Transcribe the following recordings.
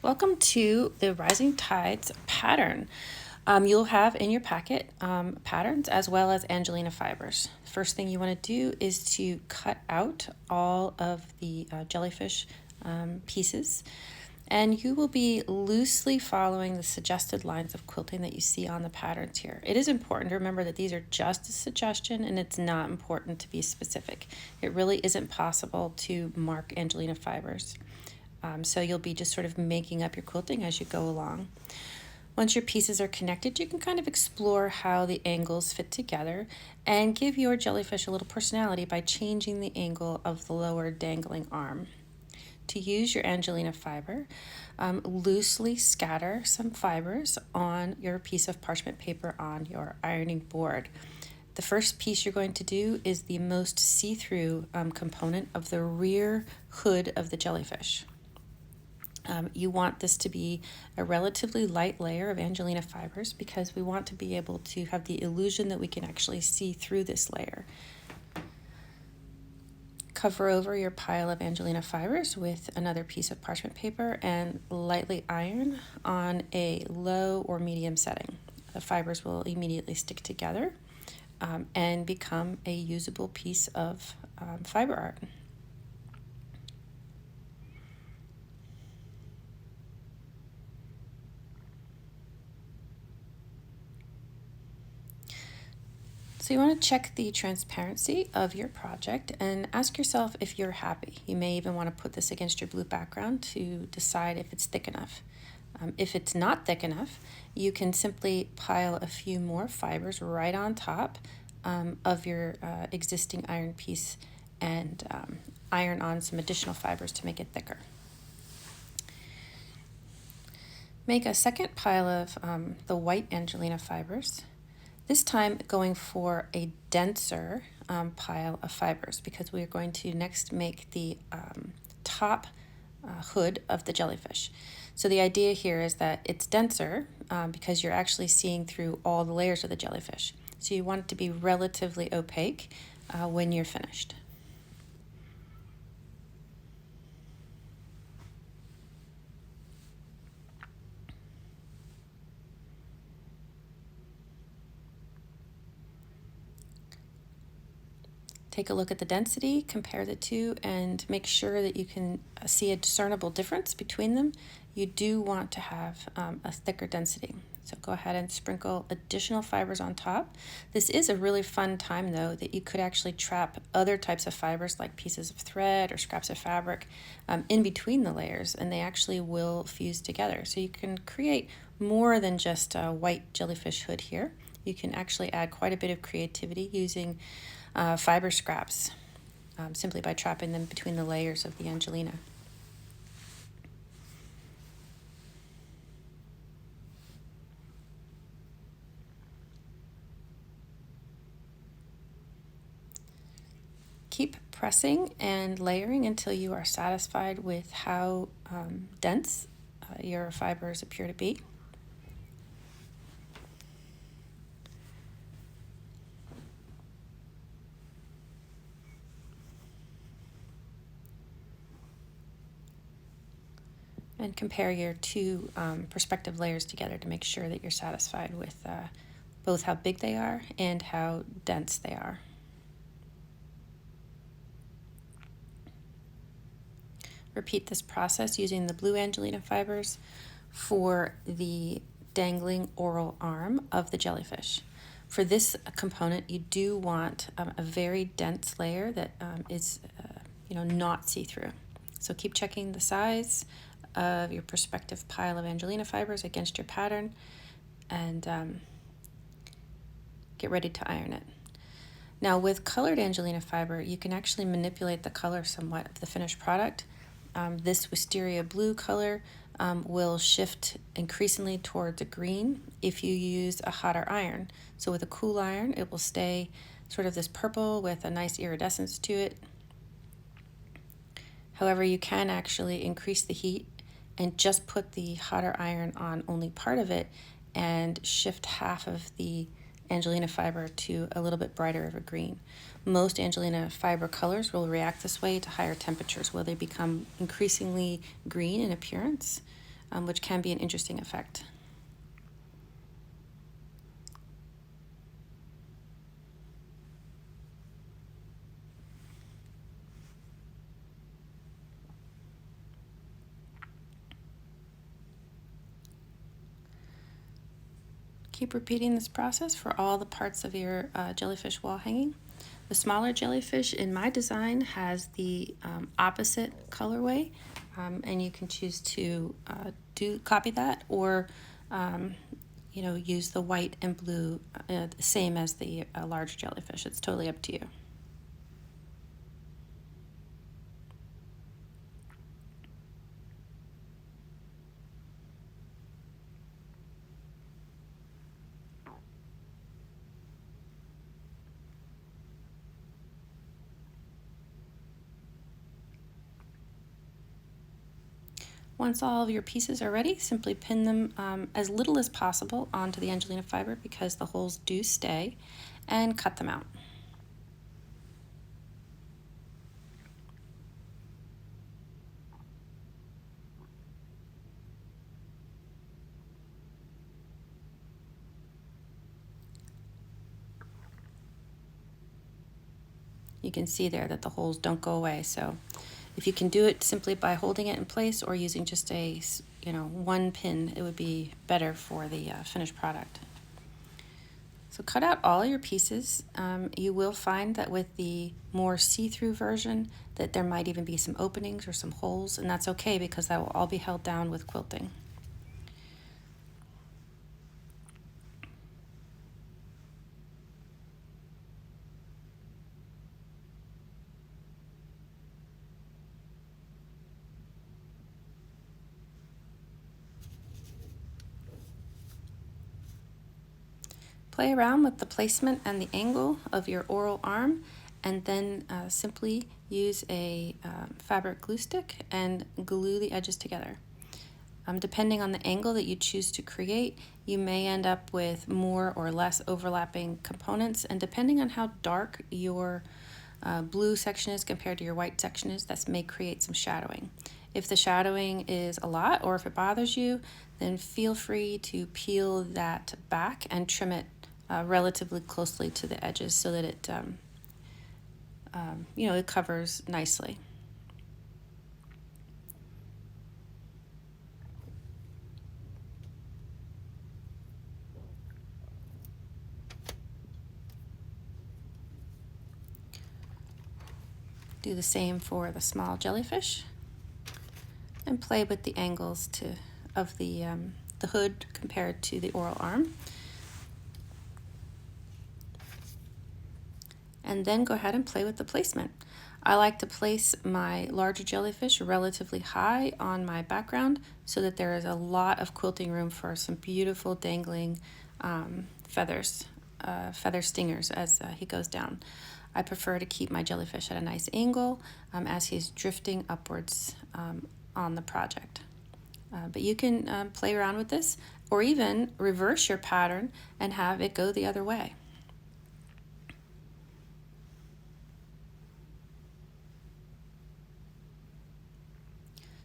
Welcome to the Rising Tides pattern. You'll have in your packet patterns as well as Angelina fibers. First thing you want to do is to cut out all of the jellyfish pieces, and you will be loosely following the suggested lines of quilting that you see on the patterns here. It is important to remember that these are just a suggestion and it's not important to be specific. It really isn't possible to mark Angelina fibers. So you'll be just sort of making up your quilting as you go along. Once your pieces are connected, you can kind of explore how the angles fit together and give your jellyfish a little personality by changing the angle of the lower dangling arm. To use your Angelina fiber, loosely scatter some fibers on your piece of parchment paper on your ironing board. The first piece you're going to do is the most see-through component of the rear hood of the jellyfish. You want this to be a relatively light layer of Angelina fibers because we want to be able to have the illusion that we can actually see through this layer. Cover over your pile of Angelina fibers with another piece of parchment paper and lightly iron on a low or medium setting. The fibers will immediately stick together and become a usable piece of fiber art. So you want to check the transparency of your project and ask yourself if you're happy. You may even want to put this against your blue background to decide if it's thick enough. If it's not thick enough, you can simply pile a few more fibers right on top of your existing iron piece and iron on some additional fibers to make it thicker. Make a second pile of the white Angelina fibers. This time going for a denser pile of fibers because we are going to next make the top hood of the jellyfish. So the idea here is that it's denser because you're actually seeing through all the layers of the jellyfish. So you want it to be relatively opaque when you're finished. Take a look at the density, compare the two, and make sure that you can see a discernible difference between them. You do want to have a thicker density. So go ahead and sprinkle additional fibers on top. This is a really fun time, though, that you could actually trap other types of fibers like pieces of thread or scraps of fabric in between the layers, and they actually will fuse together. So you can create more than just a white jellyfish hood here. You can actually add quite a bit of creativity using fiber scraps simply by trapping them between the layers of the Angelina. Keep pressing and layering until you are satisfied with how dense your fibers appear to be. And compare your two perspective layers together to make sure that you're satisfied with both how big they are and how dense they are. Repeat this process using the blue Angelina fibers for the dangling oral arm of the jellyfish. For this component, you do want a very dense layer that is not see-through. So keep checking the size of your prospective pile of Angelina fibers against your pattern and get ready to iron it. Now with colored Angelina fiber, you can actually manipulate the color somewhat of the finished product. This wisteria blue color will shift increasingly towards a green if you use a hotter iron. So with a cool iron, it will stay sort of this purple with a nice iridescence to it. However, you can actually increase the heat and just put the hotter iron on only part of it and shift half of the Angelina fiber to a little bit brighter of a green. Most Angelina fiber colors will react this way to higher temperatures where they become increasingly green in appearance. which can be an interesting effect. Keep repeating this process for all the parts of your jellyfish wall hanging. The smaller jellyfish in my design has the opposite colorway, and you can choose to copy that, or use the white and blue, same as the large jellyfish. It's totally up to you. Once all of your pieces are ready, simply pin them as little as possible onto the Angelina fiber because the holes do stay, and cut them out. You can see there that the holes don't go away, so if you can do it simply by holding it in place or using just a one pin, it would be better for the finished product. So cut out all your pieces. You will find that with the more see-through version that there might even be some openings or some holes, and that's okay because that will all be held down with quilting. Play around with the placement and the angle of your oral arm, and then simply use a fabric glue stick and glue the edges together. Depending on the angle that you choose to create, you may end up with more or less overlapping components, and depending on how dark your blue section is compared to your white section is, that may create some shadowing. If the shadowing is a lot or if it bothers you, then feel free to peel that back and trim it relatively closely to the edges so that it it covers nicely. Do the same for the small jellyfish, and play with the angles of the hood compared to the oral arm. And then go ahead and play with the placement. I like to place my larger jellyfish relatively high on my background so that there is a lot of quilting room for some beautiful dangling feather stingers as he goes down. I prefer to keep my jellyfish at a nice angle as he's drifting upwards on the project. But you can play around with this, or even reverse your pattern and have it go the other way.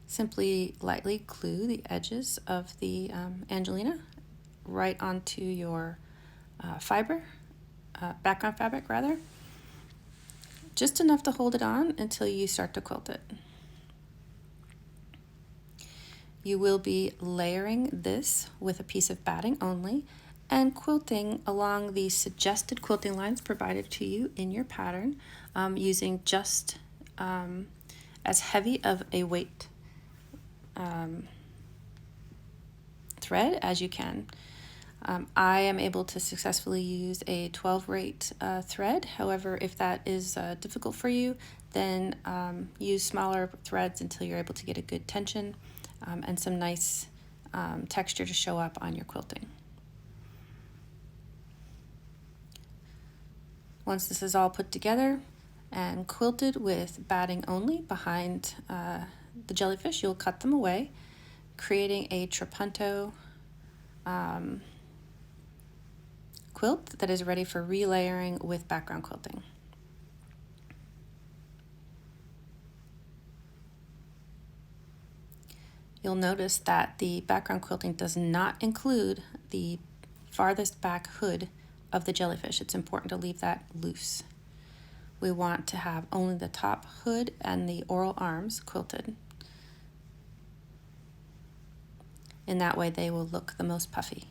Simply lightly glue the edges of the Angelina right onto your background fabric rather, just enough to hold it on until you start to quilt it. You will be layering this with a piece of batting only and quilting along the suggested quilting lines provided to you in your pattern, using just as heavy of a weight thread as you can. I am able to successfully use a 12 rate thread. However, if that is difficult for you, then use smaller threads until you're able to get a good tension and some nice texture to show up on your quilting. Once this is all put together and quilted with batting only behind the jellyfish, you'll cut them away, creating a trapunto quilt that is ready for relayering with background quilting. You'll notice that the background quilting does not include the farthest back hood of the jellyfish. It's important to leave that loose. We want to have only the top hood and the oral arms quilted. In that way they will look the most puffy.